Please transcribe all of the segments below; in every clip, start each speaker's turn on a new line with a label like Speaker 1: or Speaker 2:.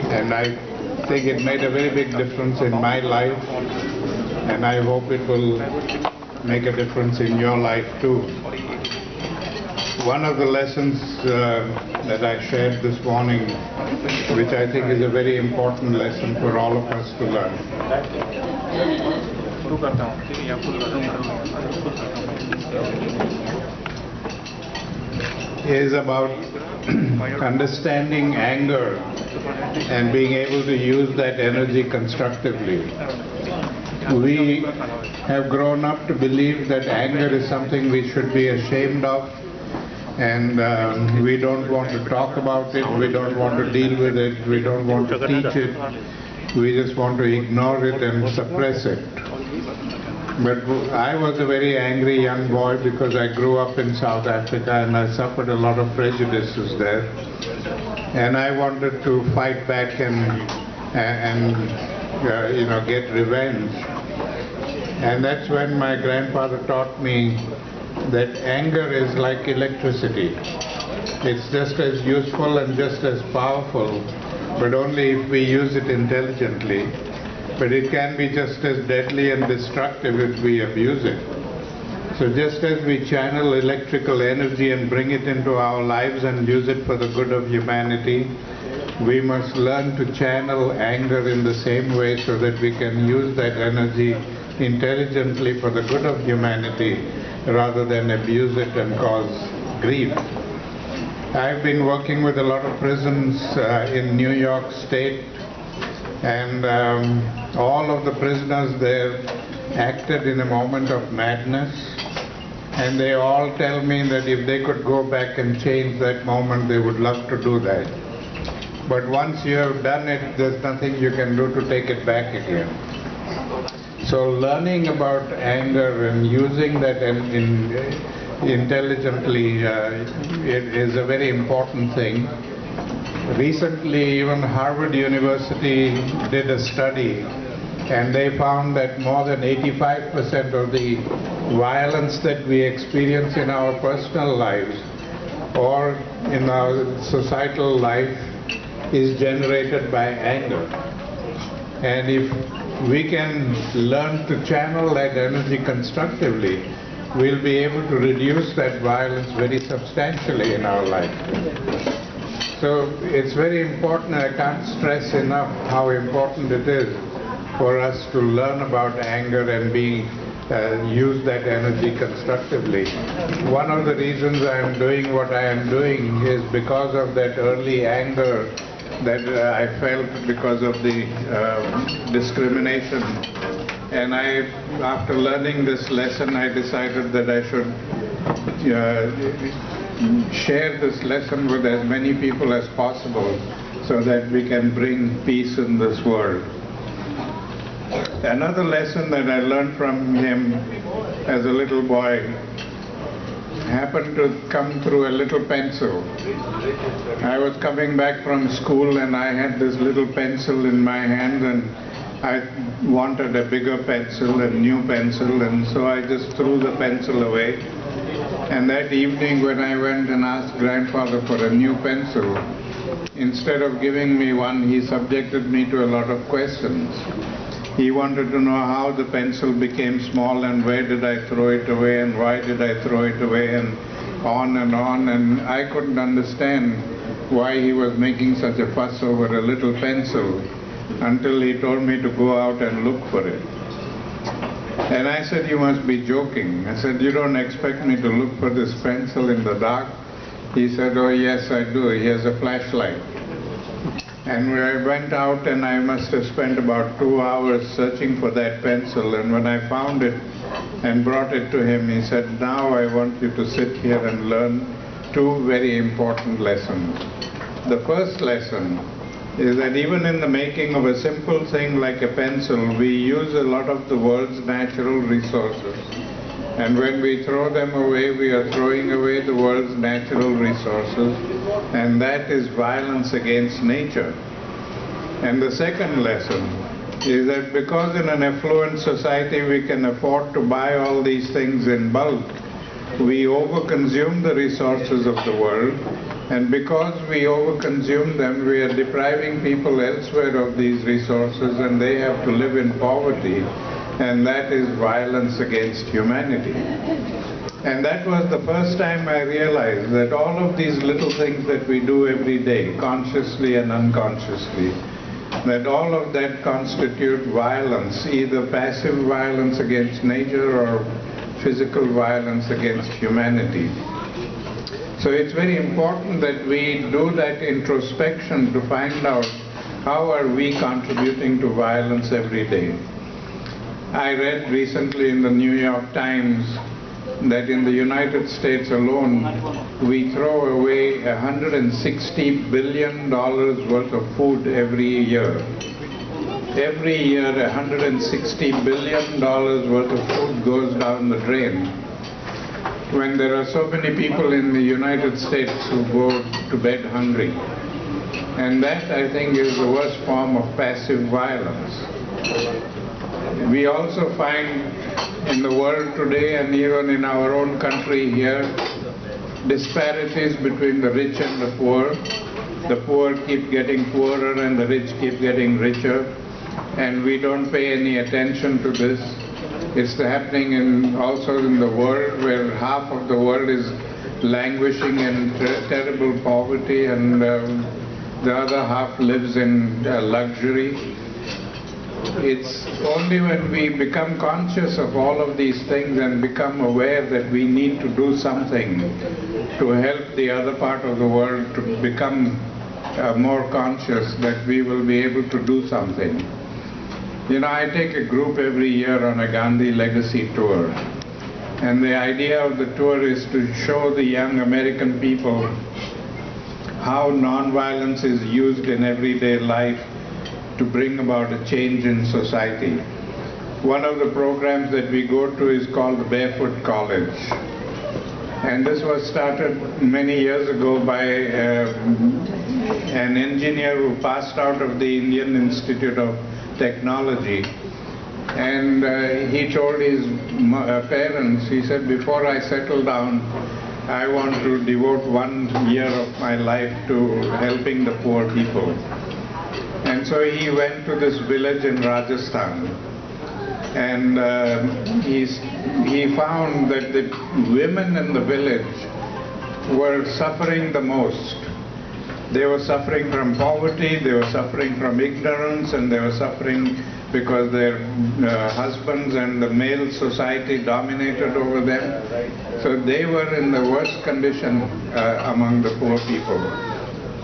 Speaker 1: And I think it made a very big difference in my life, and I hope it will make a difference in your life too. One of the lessons that I shared this morning, which I think is a very important lesson for all of us to learn, is about understanding anger and being able to use that energy constructively. We have grown up to believe that anger is something we should be ashamed of, and we don't want to talk about it, we don't want to deal with it, we don't want to teach it, we just want to ignore it and suppress it. But I was a very angry young boy because I grew up in South Africa and I suffered a lot of prejudices there. And I wanted to fight back and get revenge. And that's when my grandfather taught me that anger is like electricity. It's just as useful and just as powerful, but only if we use it intelligently. But it can be just as deadly and destructive if we abuse it. So just as we channel electrical energy and bring it into our lives and use it for the good of humanity, we must learn to channel anger in the same way so that we can use that energy intelligently for the good of humanity rather than abuse it and cause grief. I've been working with a lot of prisons in New York State, and all of the prisoners there acted in a moment of madness, and they all tell me that if they could go back and change that moment, they would love to do that. But once you have done it, there's nothing you can do to take it back again. So learning about anger and using that intelligently is a very important thing. Recently, even Harvard University did a study, and they found that more than 85% of the violence that we experience in our personal lives or in our societal life is generated by anger. And if we can learn to channel that energy constructively, we'll be able to reduce that violence very substantially in our life. So it's very important, and I can't stress enough how important it is for us to learn about anger and use that energy constructively. One of the reasons I am doing what I am doing is because of that early anger that I felt because of the discrimination. And after learning this lesson, I decided that I should share this lesson with as many people as possible so that we can bring peace in this world. Another lesson that I learned from him as a little boy happened to come through a little pencil. I was coming back from school and I had this little pencil in my hand, and I wanted a bigger pencil, a new pencil, and so I just threw the pencil away. And that evening when I went and asked grandfather for a new pencil, instead of giving me one, he subjected me to a lot of questions. He wanted to know how the pencil became small and where did I throw it away and why did I throw it away, and on, and I couldn't understand why he was making such a fuss over a little pencil until he told me to go out and look for it. And I said, "You must be joking." I said, "You don't expect me to look for this pencil in the dark?" He said, "Oh yes, I do. Here's a flashlight." And I went out and I must have spent about 2 hours searching for that pencil, and when I found it and brought it to him, he said, "Now I want you to sit here and learn two very important lessons." The first lesson is that even in the making of a simple thing like a pencil, we use a lot of the world's natural resources. And when we throw them away, we are throwing away the world's natural resources, and that is violence against nature. And the second lesson is that because in an affluent society we can afford to buy all these things in bulk, we overconsume the resources of the world, And because we overconsume them, we are depriving people elsewhere of these resources, and they have to live in poverty, and that is violence against humanity. And that was the first time I realized that all of these little things that we do every day, consciously and unconsciously, that all of that constitute violence, either passive violence against nature or physical violence against humanity. So it's very important that we do that introspection to find out how are we contributing to violence every day. I read recently in the New York Times that in the United States alone, we throw away $160 billion worth of food every year. Every year, $160 billion worth of food goes down the drain, when there are so many people in the United States who go to bed hungry. And that, I think, is the worst form of passive violence. We also find in the world today, and even in our own country here, disparities between the rich and the poor. The poor keep getting poorer and the rich keep getting richer, and we don't pay any attention to this. It's happening also in the world, where half of the world is languishing in terrible poverty, and the other half lives in luxury. It's only when we become conscious of all of these things and become aware that we need to do something to help the other part of the world to become more conscious, that we will be able to do something. You know, I take a group every year on a Gandhi legacy tour, and the idea of the tour is to show the young American people how nonviolence is used in everyday life to bring about a change in society. One of the programs that we go to is called the Barefoot College. And this was started many years ago by an engineer who passed out of the Indian Institute of Technology. And he told his parents, he said, before I settle down, I want to devote 1 year of my life to helping the poor people. And so he went to this village in Rajasthan, and he found that the women in the village were suffering the most. They were suffering from poverty, they were suffering from ignorance, and they were suffering because their husbands and the male society dominated over them. So they were in the worst condition among the poor people.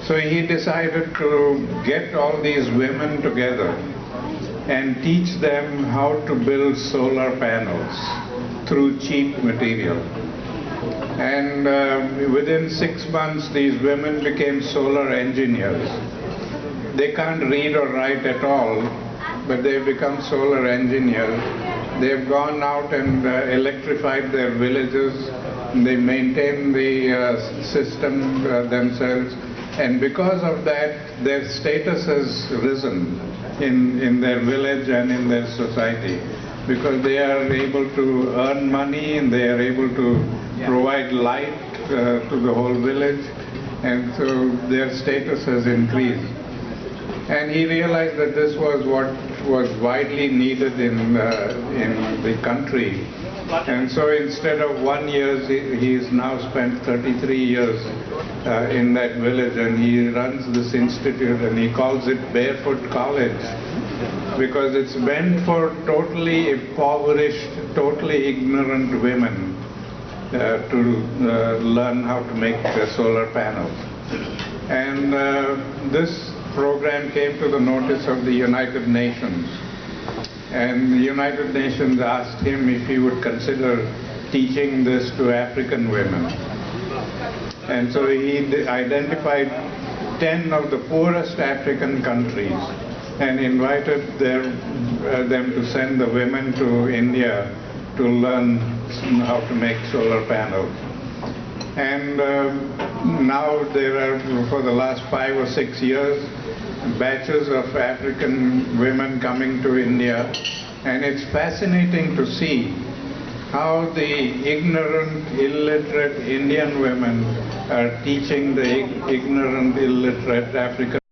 Speaker 1: So he decided to get all these women together and teach them how to build solar panels through cheap material. And within 6 months, these women became solar engineers. They can't read or write at all, but they've become solar engineers. They've gone out and electrified their villages. They maintain the system themselves. And because of that, their status has risen in their village and in their society, because they are able to earn money and they are able to provide light to the whole village, and so their status has increased. And he realized that this was what was widely needed in the country. And so instead of 1 year, he's now spent 33 years in that village, and he runs this institute, and he calls it Barefoot College, because it's meant for totally impoverished, totally ignorant women to learn how to make solar panels. And this program came to the notice of the United Nations. And the United Nations asked him if he would consider teaching this to African women. And so he identified 10 of the poorest African countries and invited them to send the women to India to learn how to make solar panels. And now there are, for the last 5 or 6 years, batches of African women coming to India, and it's fascinating to see how the ignorant, illiterate Indian women are teaching the ignorant, illiterate African